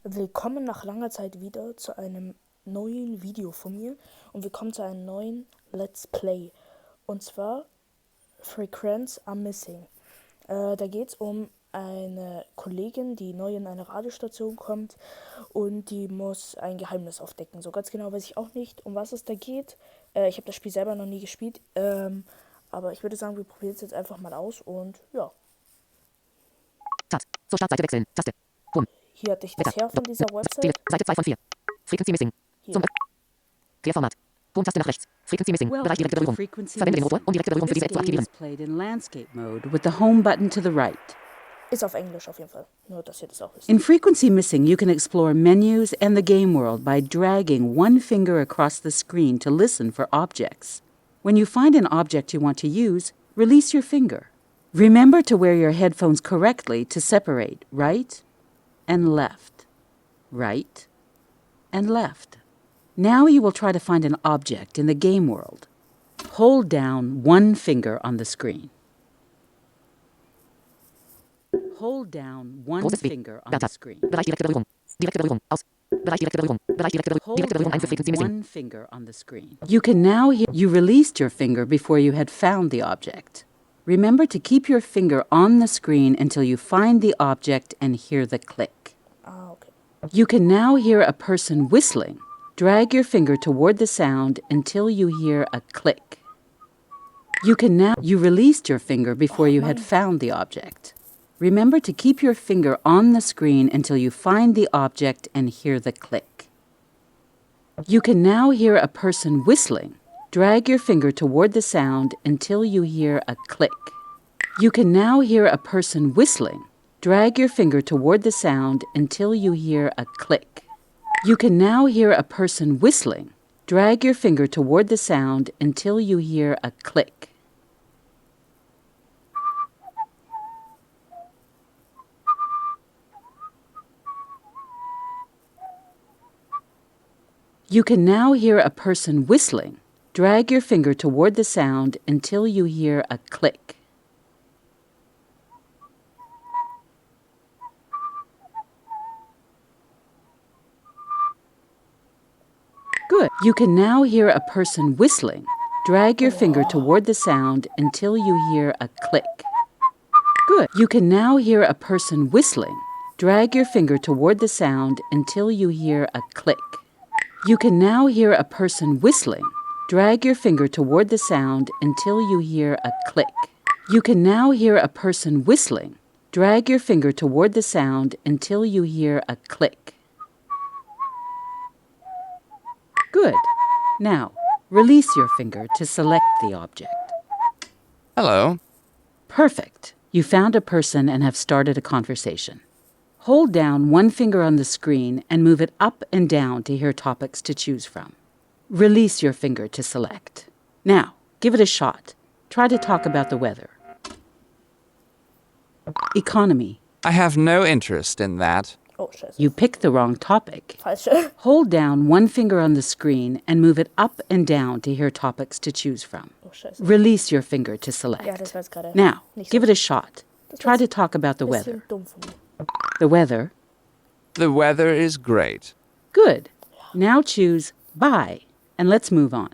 Willkommen nach langer Zeit wieder zu einem neuen Video von mir und willkommen zu einem neuen Let's Play. Und zwar Frequenz am Missing. Da geht es um eine Kollegin, die neu in eine Radiostation kommt und die muss ein Geheimnis aufdecken. So ganz genau weiß ich auch nicht, um was es da geht. Ich habe das Spiel selber noch nie gespielt, aber ich würde sagen, wir probieren es jetzt einfach mal aus und ja. Start. Zur Startseite wechseln. Taste. Home. Hier hatte ich das her von dieser Website. Seite 2 von 4. Frequency Missing. Hier. Zum Querformat. Home-Taste nach rechts. Frequency Missing. Bereich direkte Berührung. Verwende den Rotor, um direkte Berührung für diese App zu aktivieren. Played in landscape mode with the home button to the right. Ist auf Englisch auf jeden Fall. Nur, dass ihr das auch wisst. In Frequency Missing, you can explore menus and the game world by dragging one finger across the screen to listen for objects. When you find an object you want to use, release your finger. Remember to wear your headphones correctly to separate right and left, right and left. Now you will try to find an object in the game world. Hold down one finger on the screen. Hold down one Großes W. finger on Data. the screen. Bereich direkte Berührung. Direkte Berührung. Aus. Bereich direkte Berührung. Bereich direkte Berührung. Hold Direkte Berührung 1 für Frequency down Missing. one finger on the screen. You can now hear you released your finger before you had found the object. Remember to keep your finger on the screen until you find the object and hear the click. Okay. You can now hear a person whistling. Drag your finger toward the sound until you hear a click. You released your finger before you had found the object. Remember to keep your finger on the screen until you find the object and hear the click. You can now hear a person whistling. Drag your finger toward the sound until you hear a click. You can now hear a person whistling. Drag your finger toward the sound until you hear a click. You can now hear a person whistling. Drag your finger toward the sound until you hear a click. You can now hear a person whistling. Drag your finger toward the sound until you hear a click. Good. You can now hear a person whistling. Drag your finger toward the sound until you hear a click. Good. You can now hear a person whistling. Drag your finger toward the sound until you hear a click. You can now hear a person whistling. Drag your finger toward the sound until you hear a click. You can now hear a person whistling. Drag your finger toward the sound until you hear a click. Good. Now, release your finger to select the object. Hello. Perfect. You found a person and have started a conversation. Hold down one finger on the screen and move it up and down to hear topics to choose from. Release your finger to select. Now, give it a shot. Try to talk about the weather. Economy. I have no interest in that. Oh, scheiße. You picked the wrong topic. Falsche. Hold down one finger on the screen and move it up and down to hear topics to choose from. Oh, scheiße. Release your finger to select. Ja, das war jetzt gerade Now, nicht give so. it a shot. Try to talk about the Bisschen weather. dumm von mir. The weather. The weather is great. Good. Now choose buy, and let's move on.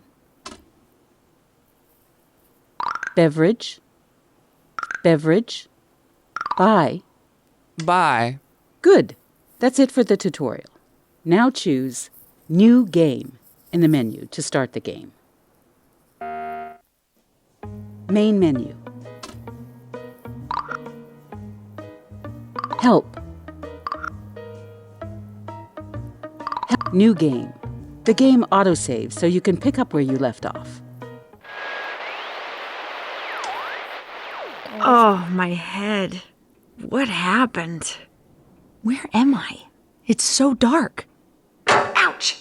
Beverage. Beverage. Buy. Bye. Good. That's it for the tutorial. Now choose New Game in the menu to start the game. Main menu. Help. New game. The game autosaves so you can pick up where you left off. Oh, my head. What happened? Where am I? It's so dark. Ouch!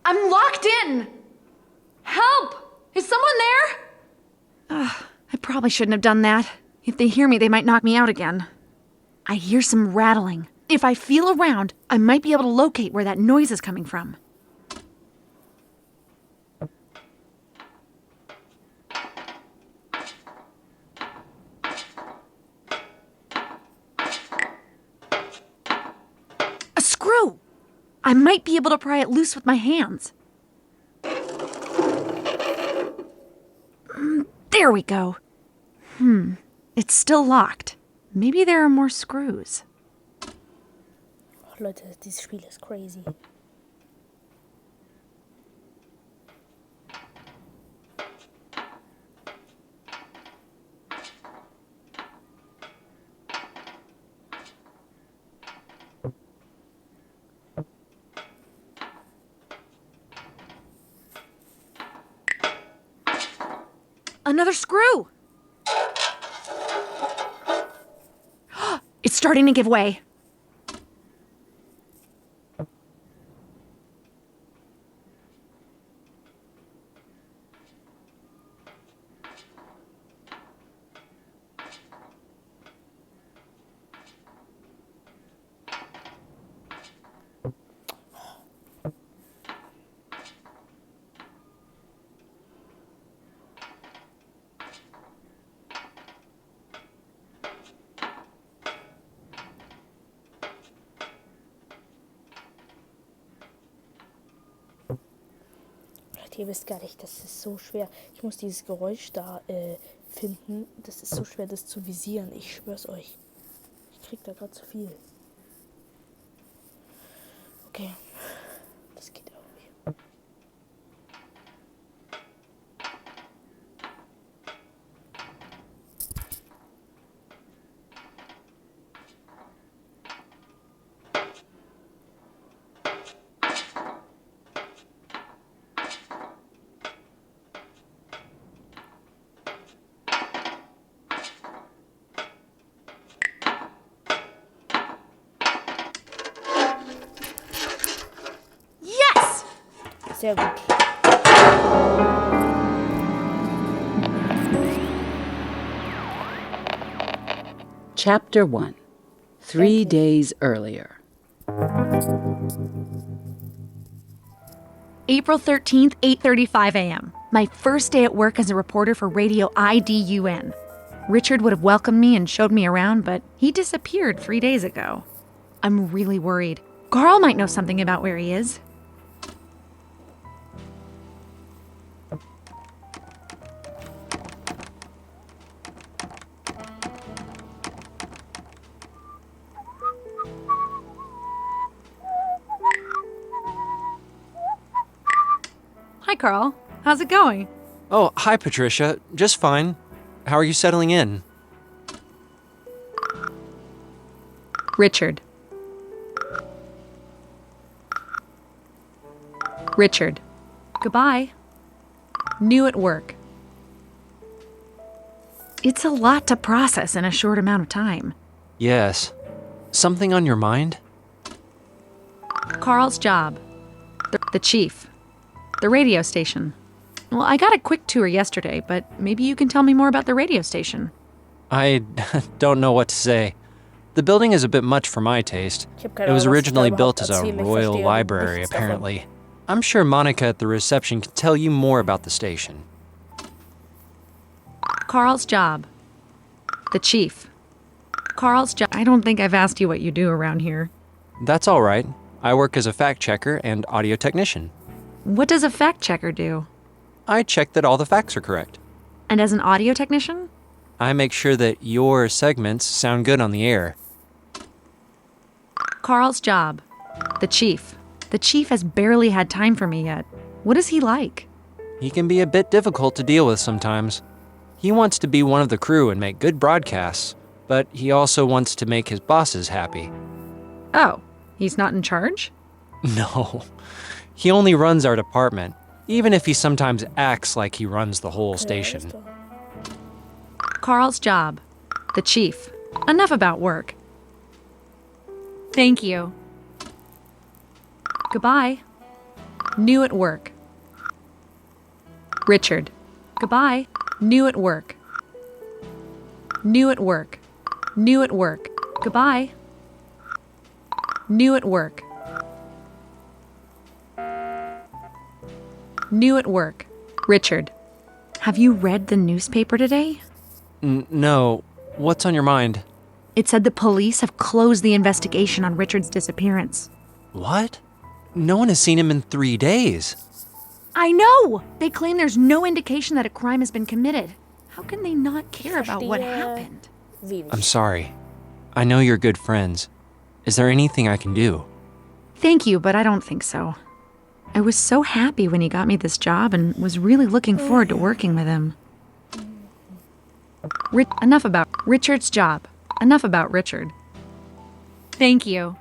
I'm locked in! Help! Is someone there? I probably shouldn't have done that. If they hear me, they might knock me out again. I hear some rattling. If I feel around, I might be able to locate where that noise is coming from. screw! I might be able to pry it loose with my hands. There we go. It's still locked. Maybe there are more screws. Oh, Leute, dieses Spiel ist crazy. Another screw! It's starting to give way. Ihr wisst gar nicht, das ist so schwer. Ich muss dieses Geräusch da finden. Das ist so schwer, das zu visieren. Ich schwör's euch. Ich krieg da gerade zu viel. Okay. Das geht auch nicht. Sehr gut. Chapter 1. 3 days earlier. April 13th, 8:35 a.m. My first day at work as a reporter for Radio IDUN. Richard would have welcomed me and showed me around, but he disappeared 3 days ago. I'm really worried. Carl might know something about where he is. Hi, Carl. How's it going? Oh, hi, Patricia. Just fine. How are you settling in? Richard. Richard. Goodbye. New at work. It's a lot to process in a short amount of time. Yes. Something on your mind? Carl's job. The chief. The radio station. Well, I got a quick tour yesterday, but maybe you can tell me more about the radio station. I don't know what to say. The building is a bit much for my taste. It was originally built as a royal library, apparently. I'm sure Monica at the reception can tell you more about the station. Carl's job. The chief. Carl's job. I don't think I've asked you what you do around here. That's all right. I work as a fact checker and audio technician. What does a fact checker do? I check that all the facts are correct. And as an audio technician? I make sure that your segments sound good on the air. Carl's job. The chief. The chief has barely had time for me yet. What is he like? He can be a bit difficult to deal with sometimes. He wants to be one of the crew and make good broadcasts, but he also wants to make his bosses happy. Oh, he's not in charge? No. He only runs our department, even if he sometimes acts like he runs the whole station. Carl's job. The chief. Enough about work. Thank you. Goodbye. New at work. Richard. Goodbye. New at work. New at work. New at work. Goodbye. New at work. New at work. Richard. Have you read the newspaper today? No. What's on your mind? It said the police have closed the investigation on Richard's disappearance. What? No one has seen him in 3 days. I know! They claim there's no indication that a crime has been committed. How can they not care about what happened? I'm sorry. I know you're good friends. Is there anything I can do? Thank you, but I don't think so. I was so happy when he got me this job and was really looking forward to working with him. Enough about Richard's job. Enough about Richard. Thank you.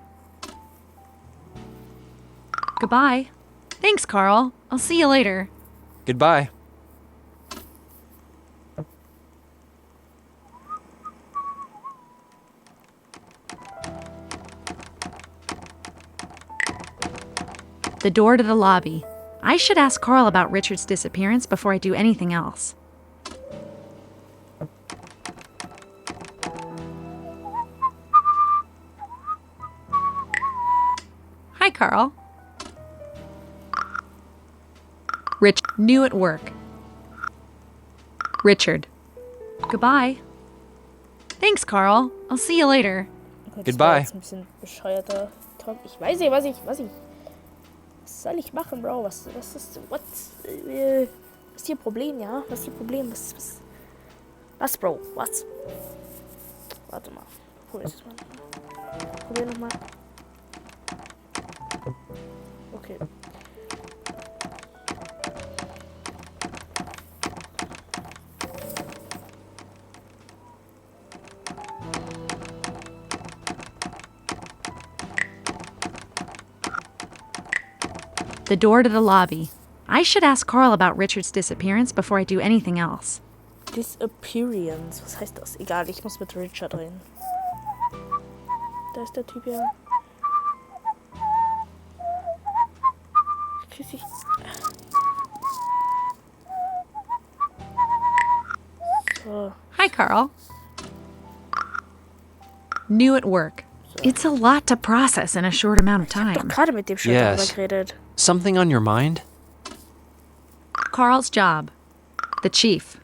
Goodbye. Thanks, Carl. I'll see you later. Goodbye. The door to the lobby. I should ask Carl about Richard's disappearance before I do anything else. Hi, Carl. Rich, new at work. Richard. Goodbye. Thanks, Carl. I'll see you later. Goodbye. Ein bisschen bescheuerter Talk. Ich weiß nicht, was soll ich machen, Bro? Was ist Ihr Problem, ja? Was ist Ihr Problem? Was, Bro? Was? Warte mal. Probier nochmal. Okay. The door to the lobby. I should ask Carl about Richard's disappearance before I do anything else. Disappearance. Was heißt das? Egal, ich muss mit Richard reden. Da ist der Typ ja. So. Hi, Carl. New at work. It's a lot to process in a short amount of Ich hab doch time. gerade mit dem schon darüber geredet. Something on your mind? Carl's job. The chief.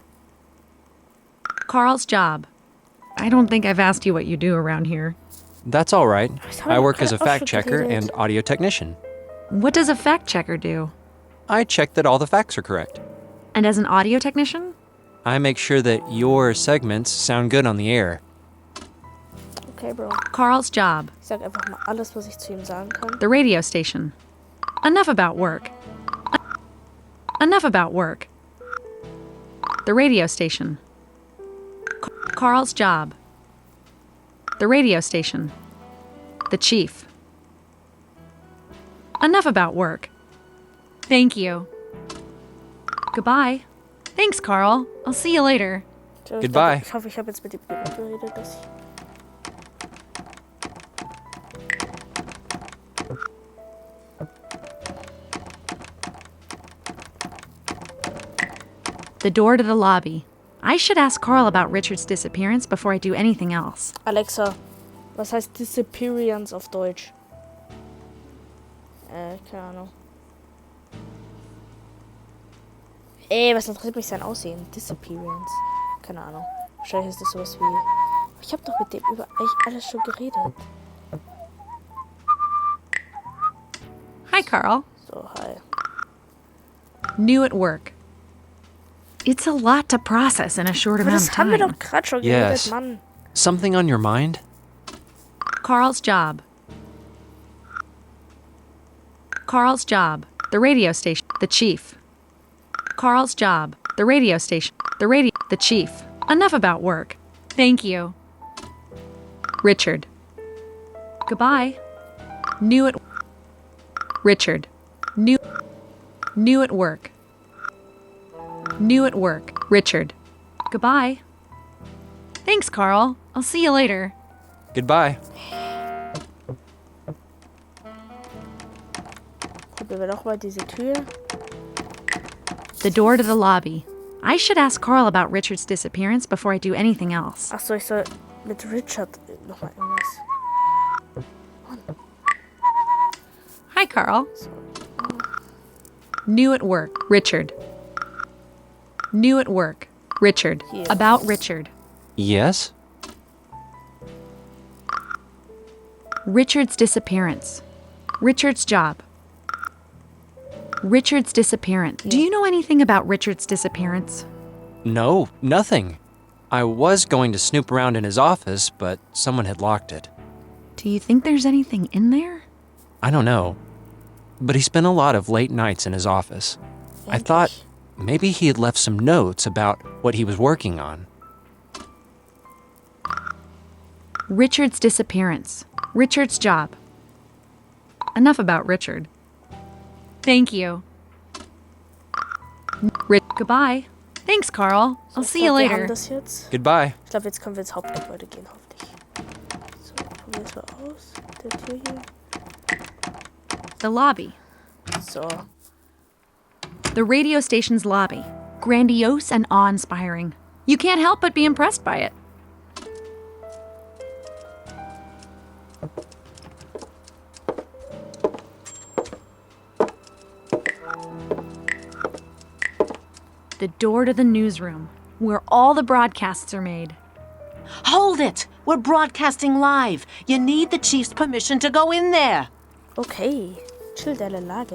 Carl's job. I don't think I've asked you what you do around here. That's all right. habe I doch work as a gerade auch fact schon checker geredet. and audio technician. What does a fact checker do? I check that all the facts are correct. And as an audio technician? I make sure that your segments sound good on the air. Okay, Bro. Carl's job. Ich sag einfach mal alles, was ich zu ihm sagen kann. The radio station. Enough about work. Enough about work. The radio station. Carl's job. The radio station. The chief. Enough about work. Thank you. Goodbye. Thanks, Carl. I'll see you later. Goodbye. Ich hoffe, ich habe jetzt mit ihm genug geredet, dass ich... The door to the lobby. I should ask Carl about Richard's disappearance before I do anything else. Alexa, was heißt Disappearance auf Deutsch? Keine Ahnung. Was interessiert mich sein Aussehen? Disappearance. Keine Ahnung. Wahrscheinlich ist das sowas wie... Ich habe doch mit dem über eigentlich alles schon geredet. Hi, Carl. So, hi. New at work. It's a lot to process in a short Aber amount of das haben wir time. doch gerade schon geredet, Yes. Mann. Something on your mind? Carl's job. Carl's job. The radio station. The chief. Carl's job. The radio station. The chief. Enough about work. Thank you. Richard. Goodbye. New at... Richard. New at work. New at work. Richard. Goodbye. Thanks, Carl. I'll see you later. Goodbye. Probieren wir doch mal diese Tür. The door to the lobby. I should ask Carl about Richard's disappearance before I do anything else. Achso, ich soll mit Richard nochmal irgendwas. Hi, Carl. New at work. Richard. New at work. Richard. Here. About Richard. Yes? Richard's disappearance. Richard's job. Richard's disappearance. Do you know anything about Richard's disappearance? No, nothing. I was going to snoop around in his office, but someone had locked it. Do you think there's anything in there? I don't know. But he spent a lot of late nights in his office. I thought maybe he had left some notes about what he was working on. Richard's disappearance. Richard's job. Enough about Richard. Thank you. Goodbye. Thanks, Carl. I'll see you Wir haben later. das jetzt. Goodbye. Ich glaube, jetzt können wir ins Hauptgebäude gehen, hoffentlich. So, probieren wir es mal aus. Der Tür hier. The lobby. So. The radio station's lobby. Grandiose and awe-inspiring. You can't help but be impressed by it. The door to the newsroom, where all the broadcasts are made. Hold it! We're broadcasting live. You need the chief's permission to go in there. Okay. Chill deine Lage.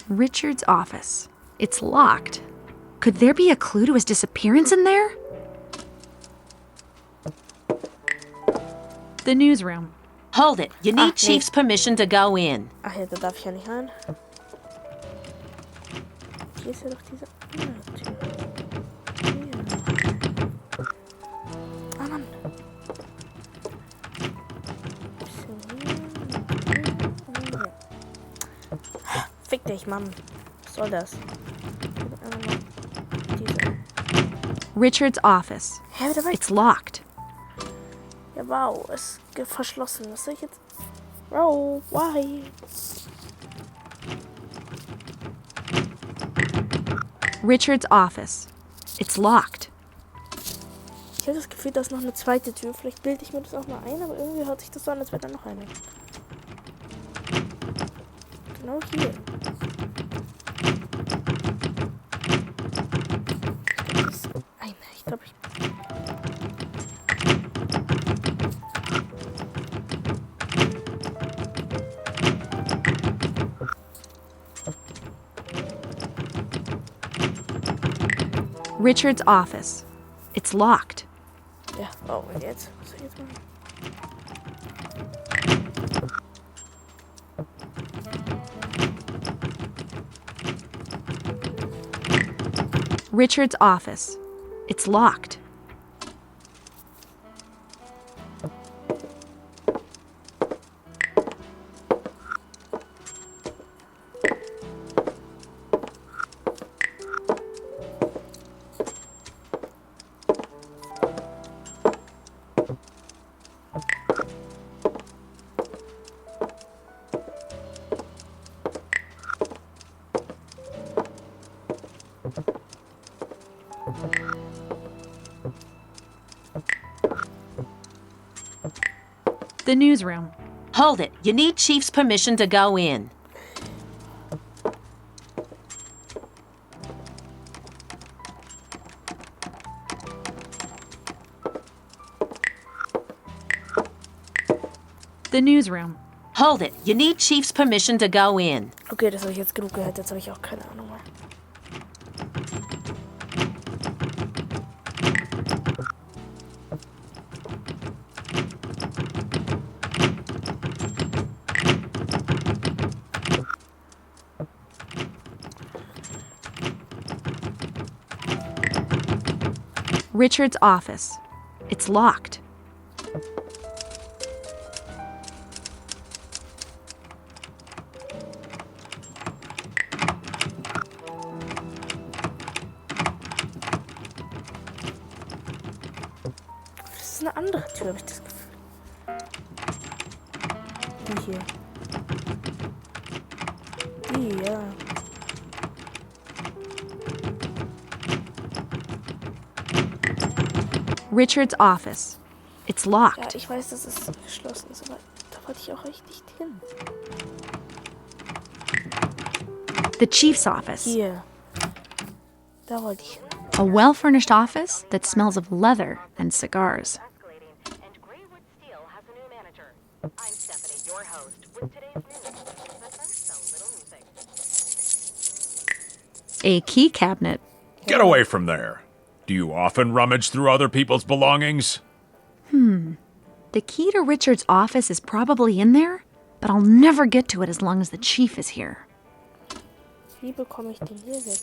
Richard's office. It's locked. Could there be a clue to his disappearance in there? The newsroom. Hold it. You need chief's permission to go in. Ach ja, da darf ich ja nicht rein. Hier ist ja doch diese andere Tür. Hier. Ah, Mann. Bisschen hier. Fick dich, Mann. Was soll das? Diese. Richard's office. Hä, wieder weg. It's locked. Ja, wow, es ist verschlossen. Was soll ich jetzt? Bro, why? Richard's office. It's locked. Ich habe das Gefühl, da ist noch eine zweite Tür. Vielleicht bilde ich mir das auch mal ein, aber irgendwie hört sich das so an, als wäre da noch eine. Genau hier. Das ist eine. Ich glaube, Richard's office. It's locked. ja. Oh, und jetzt? Was soll ich jetzt machen? Richard's office. It's locked. The newsroom. Hold it. You need chief's permission to go in. The newsroom. Hold it. You need chief's permission to go in. Okay, das habe ich jetzt genug gehört. Jetzt habe ich auch keine Ahnung mehr. Richard's office. It's locked. Das ist eine andere Tür, habe ich das Gefühl. Die hier. Die, ja. Richard's office. It's Ja, locked. ich weiß, dass es geschlossen ist, aber da wollte ich auch echt nicht hin. The chief's office. Hier. Da wollte ich hin. A well-furnished office that smells of leather and cigars. A key cabinet. Get away from there. Do you often rummage through other people's belongings? The key to Richard's office is probably in there, but I'll never get to it as long as the chief is here. Wie bekomme ich den hier weg?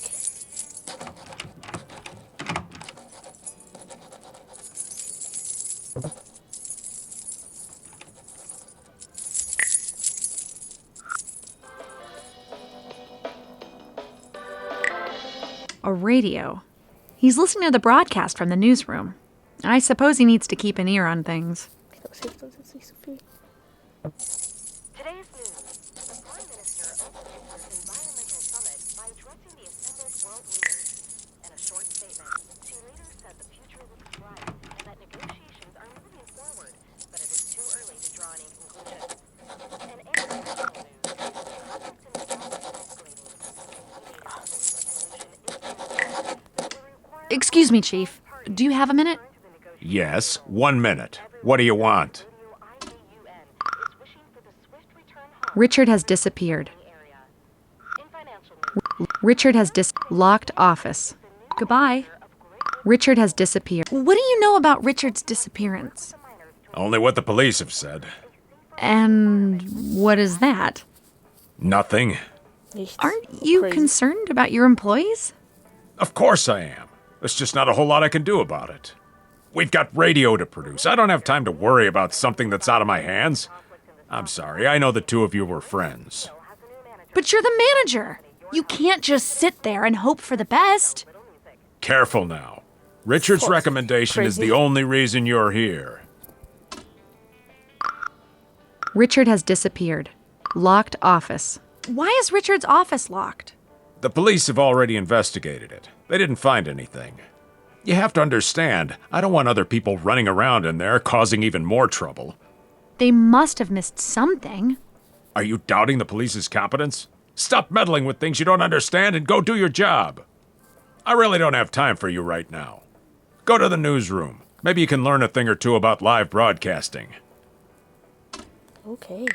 A radio. He's listening to the broadcast from the newsroom. I suppose he needs to keep an ear on things. Ich glaube, es hilft uns jetzt nicht so viel. Today's news. The Prime Minister opened his environmental summit by addressing the assembled world leaders. In a short statement, she later said the future looks bright and that negotiations are moving forward, but it is too early to draw any conclusions. In international news, conflicts in the South is escalating. Excuse me, Chief. Do you have a minute? Yes, 1 minute. What do you want? Richard has disappeared. Richard has locked office. Goodbye. Richard has disappeared. What do you know about Richard's disappearance? Only what the police have said. And what is that? Nothing. Nichts. Aren't you Crazy. concerned about your employees? Of course I am. There's just not a whole lot I can do about it. We've got radio to produce. I don't have time to worry about something that's out of my hands. I'm sorry, I know the two of you were friends. But you're the manager. You can't just sit there and hope for the best. Careful now. Richard's recommendation is Crazy. the only reason you're here. Richard has disappeared. Locked office. Why is Richard's office locked? The police have already investigated it. They didn't find anything. You have to understand, I don't want other people running around in there causing even more trouble. They must have missed something. Are you doubting the police's competence? Stop meddling with things you don't understand and go do your job. I really don't have time for you right now. Go to the newsroom. Maybe you can learn a thing or two about live broadcasting. Okay.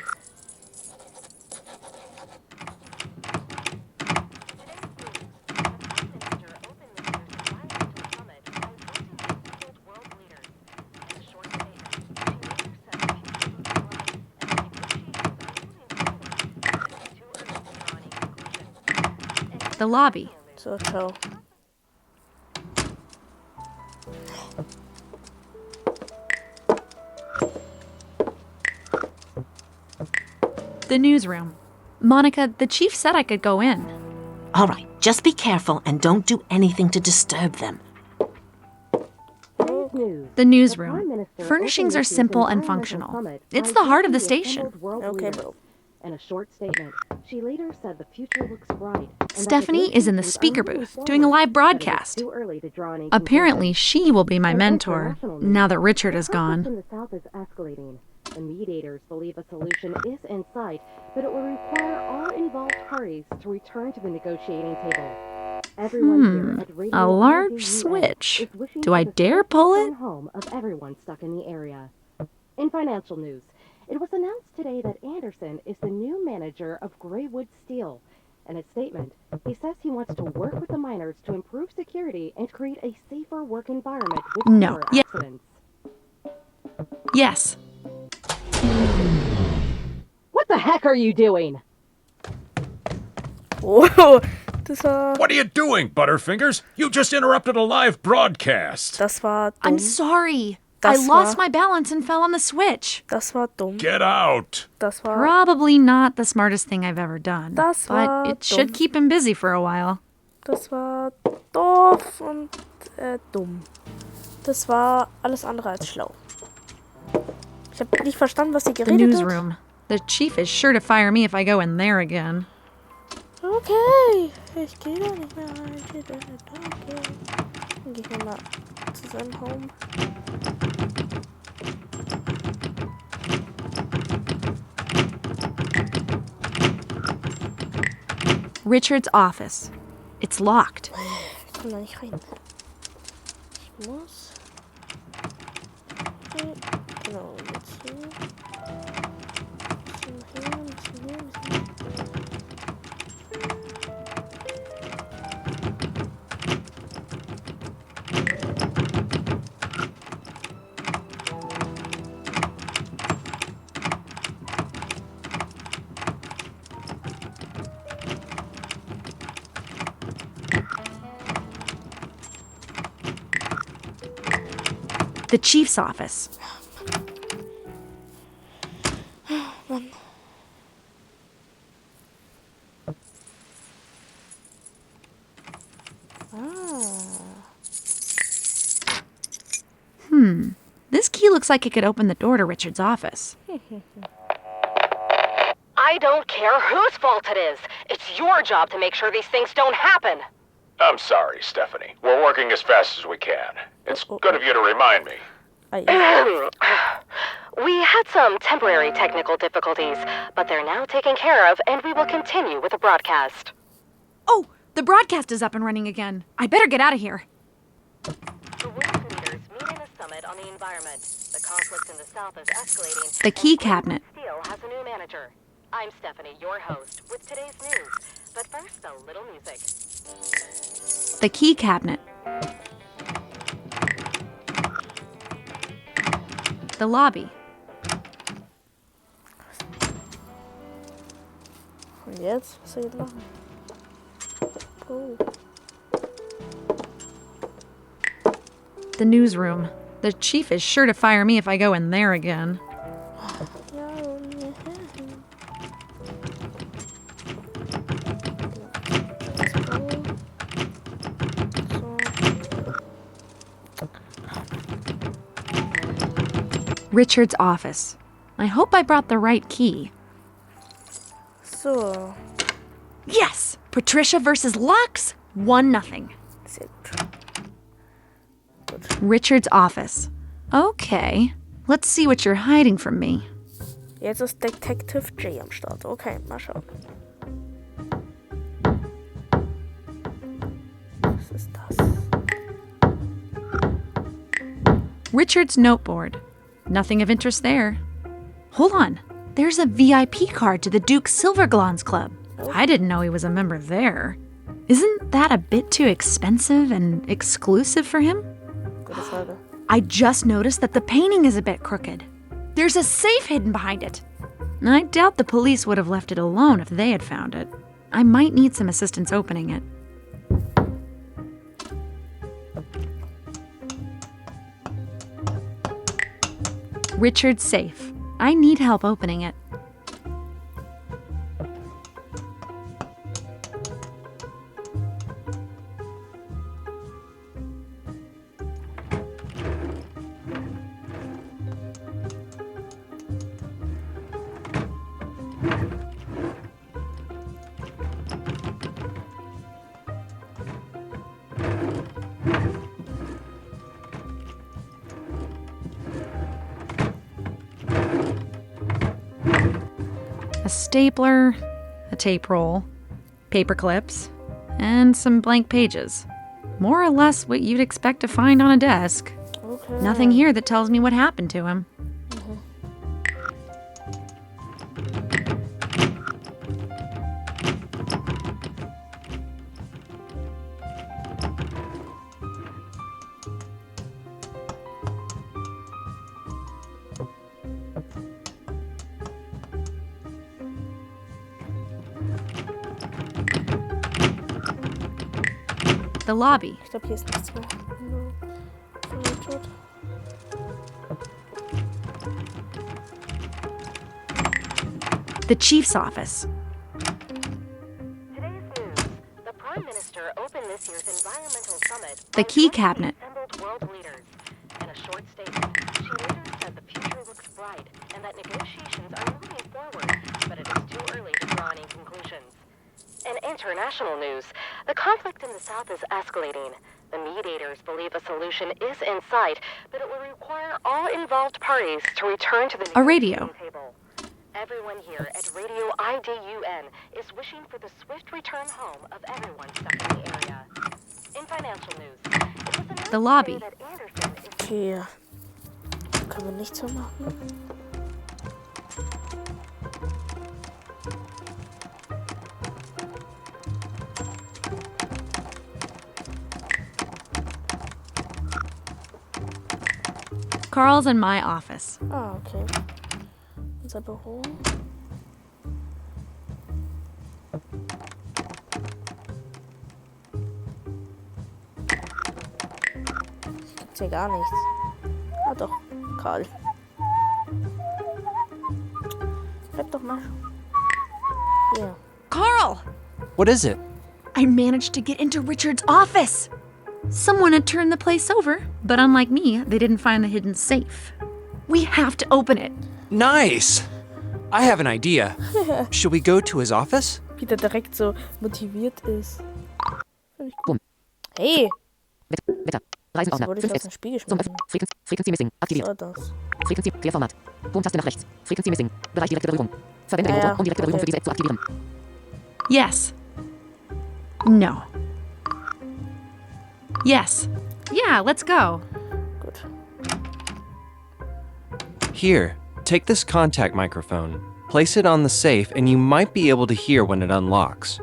The lobby. So, ciao. The newsroom. Monica, the chief said I could go in. All right, just be careful and don't do anything to disturb them. The newsroom. Furnishings are simple and functional. It's the heart of the station. Okay, bro. In a short statement, she later said the future looks bright. Stephanie is in the speaker booth doing a live broadcast. Apparently, she will be my mentor now that Richard is gone. In the South is escalating. The mediators believe a solution is in sight, but it will require all involved parties to return to the negotiating table. Everyone here at Radio A large UN switch. is wishing Do for I the dare safe pull return it? home of everyone stuck in the area. In financial news, it was announced today that Anderson is the new manager of Greywood Steel. In a statement, he says he wants to work with the miners to improve security and create a safer work environment with No. fewer Yeah. accidents. Yes. What the heck are you doing? Oh, das war... What are you doing, Butterfingers? You just interrupted a live broadcast. Das war dumm. I'm sorry. Das I lost war- my balance and fell on the switch. Das war dumm. Get out. Das war... Probably not the smartest thing I've ever done. Das but war it should dumm. keep him busy for a while. Das war doof und dumm. Das war alles andere als schlau. Ich habe nicht verstanden, was sie The geredet hat. newsroom. The chief is sure to fire me if I go in there again. Okay, ich gehe da nicht mehr rein. Ich gehe da nicht rein. Okay. Dann gehe ich mal zu seinem Home. Richard's office. It's locked. Ich komme da nicht rein. muss. Okay, genau, jetzt hier. Bisschen hier. The chief's office. Mann. This key looks like it could open the door to Richard's office. I don't care whose fault it is. It's your job to make sure these things don't happen. I'm sorry, Stephanie. We're working as fast as we can. It's good of you to remind me. We had some temporary technical difficulties, but they're now taken care of, and we will continue with the broadcast. Oh, the broadcast is up and running again. I better get out of here. The world leaders meet in a summit on the environment. The conflict in the South is escalating. The key and cabinet. Steel has a new manager. I'm Stephanie, your host, with today's news. But first, a little music. The key cabinet. The lobby. Und jetzt? Was soll ich jetzt machen? Oh. The newsroom. The chief is sure to fire me if I go in there again. Richard's office. I hope I brought the right key. So. Yes! Patricia versus Lux. 1-0. Sehr gut. Richard's office. Okay. Let's see what you're hiding from me. Jetzt ist Detective J am Start. Okay, mal schauen. Was ist das? Richard's noteboard. Nothing of interest there. Hold on. There's a VIP card to the Duke Silverglans Club. I didn't know he was a member there. Isn't that a bit too expensive and exclusive for him? Gute Frage. I just noticed that the painting is a bit crooked. There's a safe hidden behind it. I doubt the police would have left it alone if they had found it. I might need some assistance opening it. Richard's safe. I need help opening it. A stapler, a tape roll, paper clips, and some blank pages. More or less what you'd expect to find on a desk. Okay. Nothing here that tells me what happened to him. The lobby. Ich glaube, hier ist nichts mehr. Richard. The chief's office. Today's news. The Prime Minister opened this year's environmental summit. The key cabinet. Assembled world leaders. In a short statement, she later said the future looks bright and that negotiations are moving forward, but it is too early to draw any conclusions. In international news, the conflict in the South is escalating. The mediators believe a solution is in sight, but it will require all involved parties to return to the A radio. negotiating table. Everyone here at Radio IDUN is wishing for the swift return home of everyone stuck in the area. In financial news, it was announced The lobby. today that Okay. Können wir nichts mehr machen? Carl's in my office. Ah, okay. Unser Büro. Gibt's hier gar nichts. Ah doch, Karl. Bleib doch mal. Hier. Carl! What is it? I managed to get into Richard's office. Someone had turned the place over, but unlike me, they didn't find the hidden safe. We have to open it. Nice! I have an idea. Should we go to his office? Wie der direkt so motiviert ist. Find ich gut. Bumm. Hey! Wetter. Reisenordner. Wurde ich aus dem 5S. Spiel Zum geschmissen. Frequency Missing. Aktiviert. Was war das? Frequency. Querformat. Boom-Taste nach rechts. Frequency Missing. Bereich direkte Berührung. Verwende den Ja, Motor, um direkte Berührung für diese App zu aktivieren. Yes. No. Yes. Yeah, let's go. Gut. Here, take this contact microphone. Place it on the safe and you might be able to hear when it unlocks.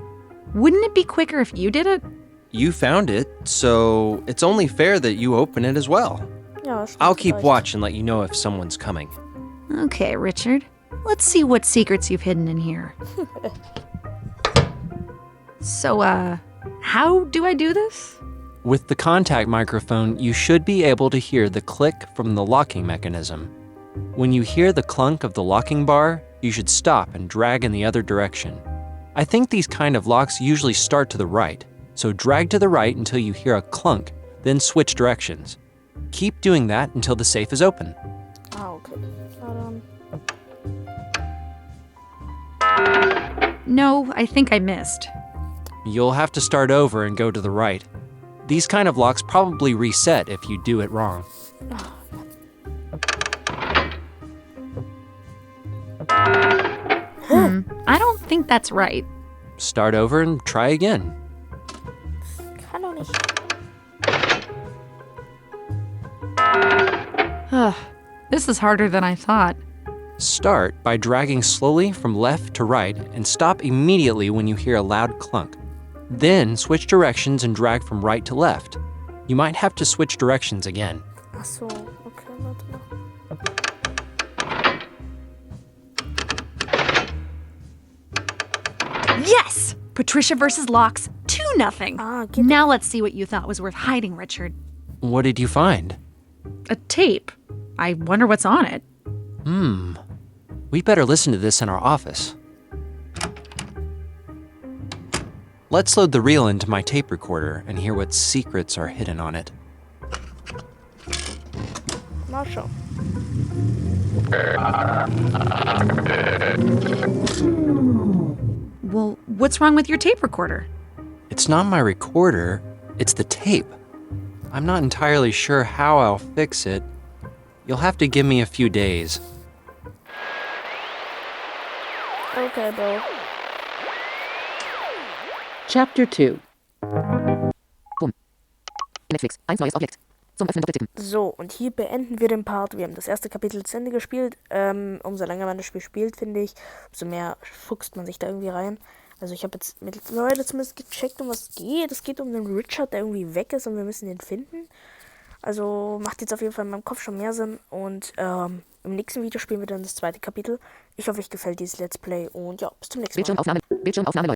Wouldn't it be quicker if you did it? You found it, so it's only fair that you open it as well. Ja, stimmt, I'll keep vielleicht. watch and let you know if someone's coming. Okay, Richard. Let's see what secrets you've hidden in here. So, how do I do this? With the contact microphone, you should be able to hear the click from the locking mechanism. When you hear the clunk of the locking bar, you should stop and drag in the other direction. I think these kind of locks usually start to the right, so drag to the right until you hear a clunk, then switch directions. Keep doing that until the safe is open. Ah, okay. Na dann. No, I think I missed. You'll have to start over and go to the right. These kind of locks probably reset if you do it wrong. I don't think that's right. Start over and try again. Kann doch nicht. This is harder than I thought. Start by dragging slowly from left to right and stop immediately when you hear a loud clunk. Then switch directions and drag from right to left. You might have to switch directions again. Ach so, okay, warte mal. Yes! Patricia versus locks, 2-0. Ah, geht Now let's see what you thought was worth hiding, Richard. What did you find? A tape. I wonder what's on it. We'd better listen to this in our office. Let's load the reel into my tape recorder and hear what secrets are hidden on it. Mal schauen. Well, what's wrong with your tape recorder? It's not my recorder, it's the tape. I'm not entirely sure how I'll fix it. You'll have to give me a few days. Okay, Bro. Chapter 2. Bumm. Netflix. 1 neues Objekt. Zum Öffnen doppeltippen. So, und hier beenden wir den Part. Wir haben das erste Kapitel zu Ende gespielt. Umso länger man das Spiel spielt, finde ich, umso mehr fuchst man sich da irgendwie rein. Also ich habe jetzt mittlerweile zumindest gecheckt, um was es geht. Es geht um den Richard, der irgendwie weg ist und wir müssen den finden. Also macht jetzt auf jeden Fall in meinem Kopf schon mehr Sinn. Und im nächsten Video spielen wir dann das zweite Kapitel. Ich hoffe, euch gefällt dieses Let's Play und ja, bis zum nächsten Mal. Bildschirmaufnahme. Bildschirmaufnahme.